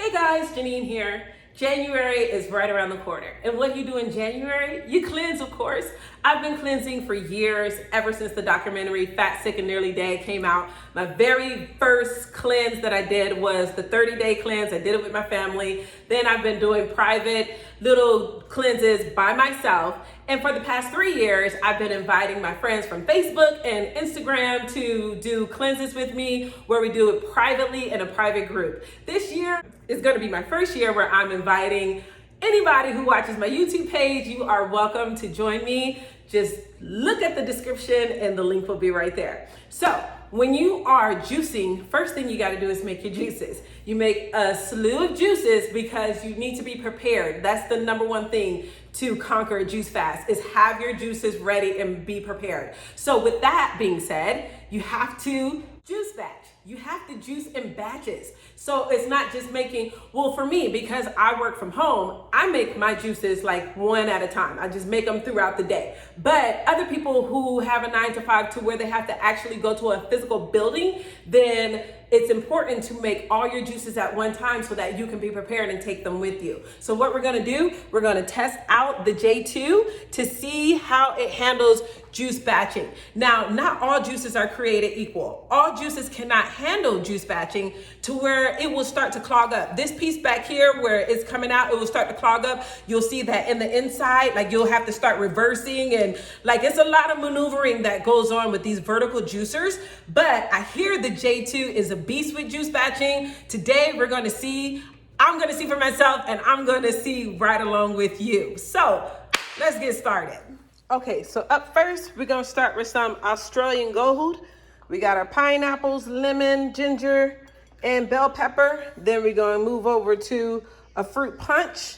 Hey guys, Janine here. January is right around the corner. And what do you do in January? You cleanse, of course. I've been cleansing for years, ever since the documentary Fat, Sick, and Nearly Dead came out. My very first cleanse that I did was the 30-day cleanse. I did it with my family. Then I've been doing private little cleanses by myself. And for the past 3 years, I've been inviting my friends from Facebook and Instagram to do cleanses with me, where we do it privately in a private group. This year is going to be my first year where I'm inviting anybody who watches my YouTube page. You are welcome to join me. Just look at the description and the link will be right there. So when you are juicing, first thing you got to do is make your juices. You make a slew of juices because you need to be prepared. That's the number one thing to conquer a juice fast, is have your juices ready and be prepared. So with that being said, you have to juice batch. You have to juice in batches. So it's not just making, well, for me, because I work from home, I make my juices like one at a time. I just make them throughout the day. But other people who have a 9 to 5 to where they have to actually go to a physical building, then it's important to make all your juices at one time so that you can be prepared and take them with you. So what we're gonna do, we're gonna test out the J2 to see how it handles juice batching. Now, not all juices are created equal. All juices cannot handle juice batching to where it will start to clog up. This piece back here where it's coming out, it will start to clog up. You'll see that in the inside, like you'll have to start reversing, and like it's a lot of maneuvering that goes on with these vertical juicers. But I hear the J2 is a beast with juice batching. Today we're gonna see, I'm gonna see for myself, and I'm gonna see right along with you. So let's get started. Okay, so up first, we're gonna start with some Australian Gold. We got our pineapples, lemon, ginger, and bell pepper. Then we're gonna move over to a fruit punch.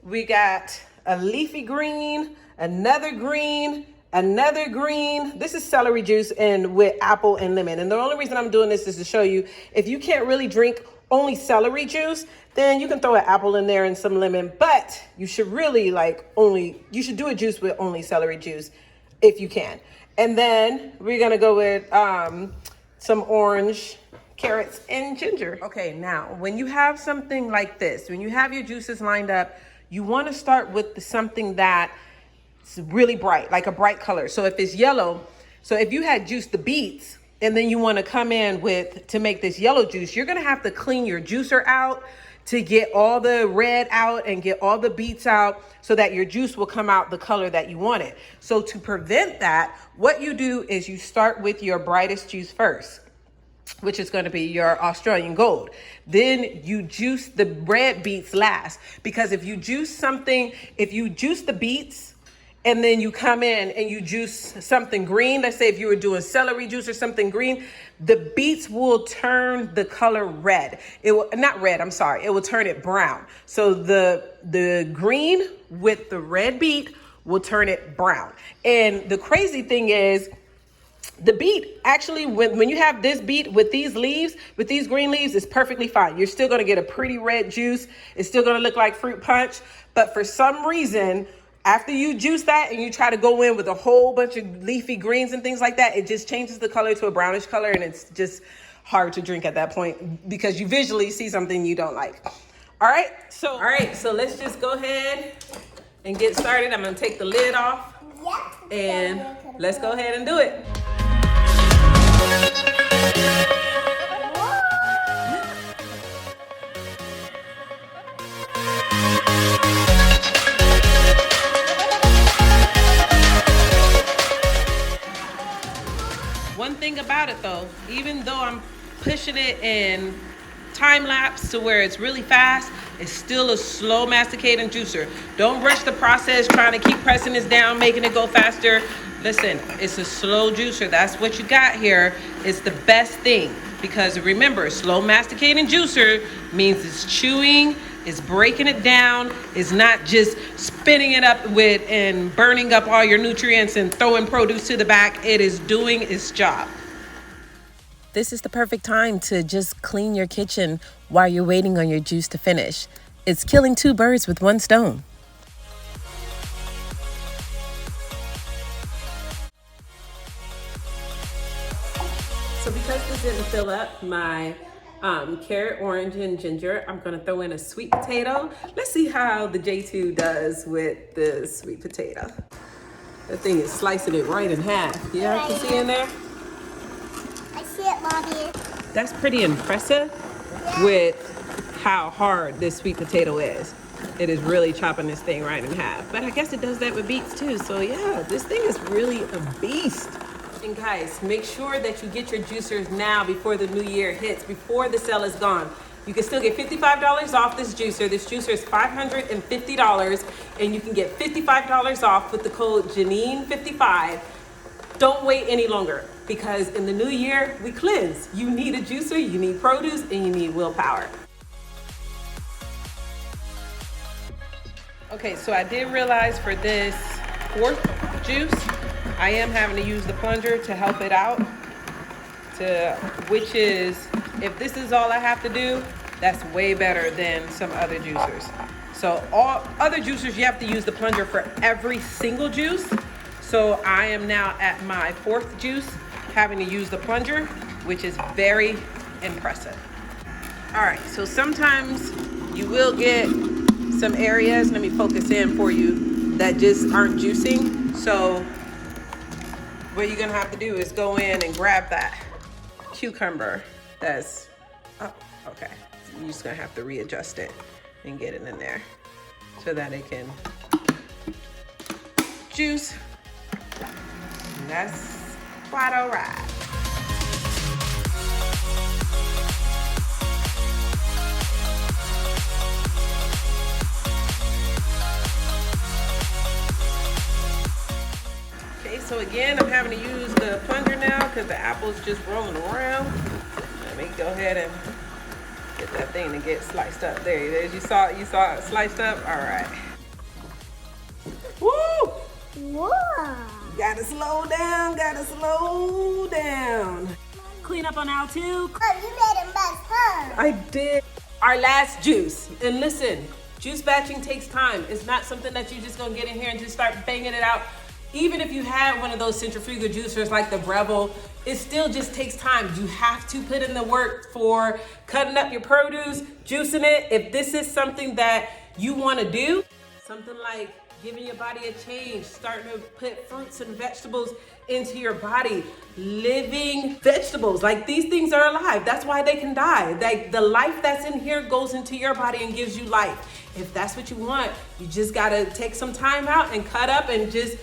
We got a leafy green, another green, another green. This is celery juice and with apple and lemon. And the only reason I'm doing this is to show you, if you can't really drink only celery juice, then you can throw an apple in there and some lemon, but you should really you should do a juice with only celery juice if you can. And then we're gonna go with some orange, carrots, and ginger. Okay, now when you have something like this, when you have your juices lined up, you wanna start with something that's really bright, like a bright color. So if it's yellow, so if you had juiced the beets, and then you want to come in to make this yellow juice, you're going to have to clean your juicer out to get all the red out and get all the beets out so that your juice will come out the color that you want it. So to prevent that, what you do is you start with your brightest juice first, which is going to be your Australian Gold. Then you juice the red beets last, because if you juice the beets, and then you come in and you juice something green, let's say if you were doing celery juice or something green, the beets will turn the color red. It will turn it brown. So the green with the red beet will turn it brown. And the crazy thing is, the beet, actually, when you have this beet with these leaves, with these green leaves, it's perfectly fine. You're still gonna get a pretty red juice. It's still gonna look like fruit punch. But for some reason, after you juice that and you try to go in with a whole bunch of leafy greens and things like that, it just changes the color to a brownish color, and it's just hard to drink at that point because you visually see something you don't like. All right, so let's just go ahead and get started. I'm gonna take the lid off and let's go ahead and do it. One thing about it though, even though I'm pushing it in time lapse to where it's really fast, it's still a slow masticating juicer. Don't rush the process trying to keep pressing this down, making it go faster. Listen, it's a slow juicer. That's what you got here. It's the best thing, because remember, slow masticating juicer means it's chewing, it's breaking it down, it's not just spinning it up with and burning up all your nutrients and throwing produce to the back. It is doing its job. This is the perfect time to just clean your kitchen while you're waiting on your juice to finish. It's killing 2 birds with 1 stone. So because this didn't fill up my carrot, orange, and ginger. I'm gonna throw in a sweet potato. Let's see how the J2 does with the sweet potato. That thing is slicing it right in half. Yeah, you see in there? I see it, Mommy. That's pretty impressive with how hard this sweet potato is. It is really chopping this thing right in half. But I guess it does that with beets too. So yeah, this thing is really a beast. And guys, make sure that you get your juicers now before the new year hits, before the sale is gone. You can still get $55 off this juicer. This juicer is $550, and you can get $55 off with the code Janine55. Don't wait any longer, because in the new year, we cleanse. You need a juicer, you need produce, and you need willpower. Okay, so I did realize for this fourth juice, I am having to use the plunger to help it out, which is, if this is all I have to do, that's way better than some other juicers. So all other juicers, you have to use the plunger for every single juice. So I am now at my fourth juice, having to use the plunger, which is very impressive. All right, so sometimes you will get some areas, let me focus in for you, that just aren't juicing. So what you're gonna have to do is go in and grab that cucumber that's, oh, okay. You're just gonna have to readjust it and get it in there so that it can juice. And that's quite all right. So again, I'm having to use the plunger now because the apple's just rolling around. Let me go ahead and get that thing to get sliced up. There it is. You saw it sliced up? All right. Woo! Whoa. Gotta slow down. Clean up on aisle 2. Oh, you made a mess, huh? I did. Our last juice. And listen, juice batching takes time. It's not something that you're just gonna get in here and just start banging it out. Even if you had one of those centrifugal juicers like the Breville, it still just takes time. You have to put in the work for cutting up your produce, juicing it. If this is something that you want to do, something like giving your body a change, starting to put fruits and vegetables into your body, living vegetables, like these things are alive. That's why they can die. Like the life that's in here goes into your body and gives you life. If that's what you want, you just gotta take some time out and cut up and just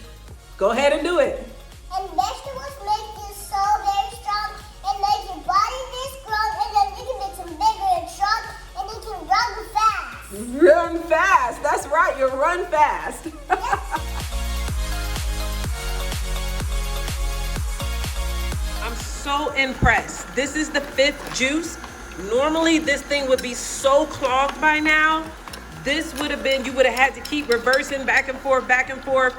go ahead and do it. And vegetables make you so very strong and make your body this strong, and then you can make them bigger and strong, and you can run fast. Run fast. That's right. You run fast. I'm so impressed. This is the 5th juice. Normally this thing would be so clogged by now. This would have been, you would have had to keep reversing back and forth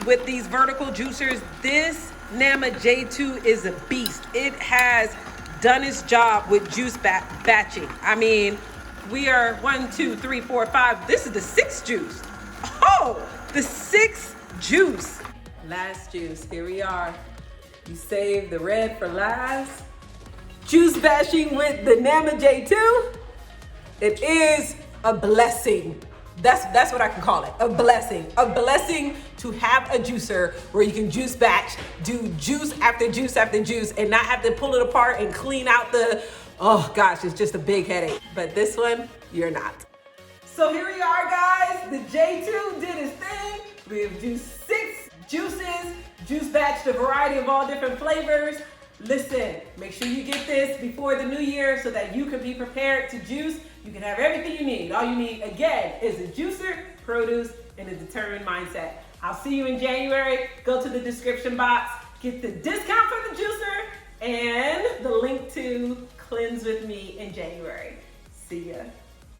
with these vertical juicers. This Nama J2 is a beast. It has done its job with juice batching. I mean, we are 1, 2, 3, 4, 5. This is the 6th juice. Oh, the 6th juice. Last juice, here we are. You saved the red for last. Juice batching with the Nama J2. It is a blessing. That's what I can call it, a blessing. A blessing to have a juicer where you can juice batch, do juice after juice after juice, and not have to pull it apart and clean out the, oh gosh, it's just a big headache. But this one, you're not. So here we are, guys. The J2 did his thing. We've juiced 6 juices, juice batched a variety of all different flavors. Listen, make sure you get this before the new year so that you can be prepared to juice. You can have everything you need. All you need, again, is a juicer, produce, and a determined mindset. I'll see you in January. Go to the description box, get the discount for the juicer, and the link to Cleanse with me in January. See ya.